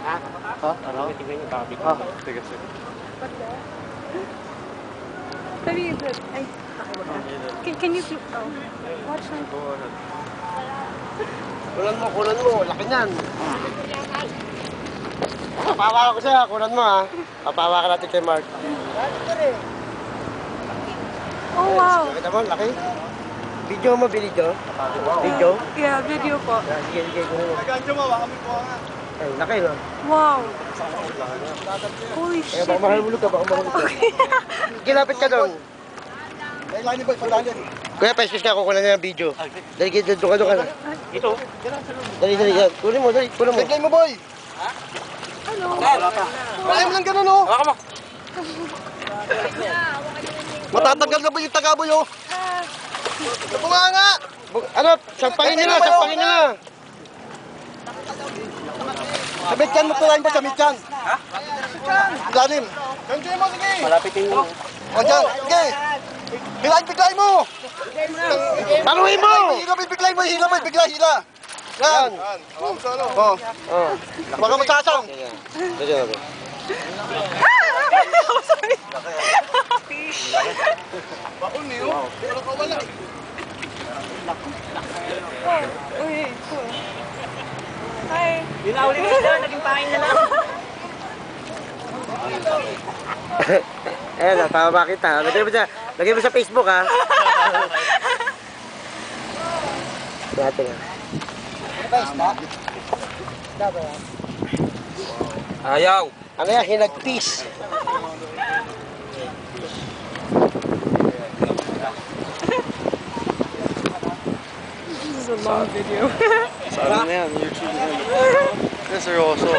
Ha? Ano? Tingnan niyo, baka bigla. Sige, sige. Maybe you could. Can you watch them? Go ahead. Kunan mo. Laki niyan. Papawa ko siya. Kunan mo, ha. Papawa ka natin kay Mark. Oh, wow. Nakita mo, laki. Video mo, video? Video? Yeah, video po. Sige, kunan mo. Gancho mo, baka may kuha nga. Ay, laki, no? Wow. Holy Kaya shit. baka mahulog ka, Ginapit ka doon. May line ba? Pagdali. Kuya, pa-excuse ka, kukunan niya ng video. Dali, doon ka na. Ito? Dali, yan. Kunin mo. Bigay mo, boy. Hello. Kaya mo lang ganun, oh. Baka mo. Matatagal na ba yung tagaboy, oh? Napunga nga. Ano, sampangin nila. Sa Mityan mo tulayin ba sa Mityan? Ha? Lalim. Gancho mo, sige. Malapitin mo. O, dyan. Sige. Biglayin mo. Panuhin mo! Biglayin mo. Hila. Yan. Oh. Baka magsasang. Sige. Sorry. Baon niyo. Wala ka wala. Oh, okay, cool. Hi. Yun na, ulit na. Naging pangin na lang. Ayan, tama kita. Lagay mo sa Facebook, ha? Dati nga. Ayaw. Ano yan? Hinagpis. This is a long video. Sa ano na yan? YouTube na yan. Yes, sir, also.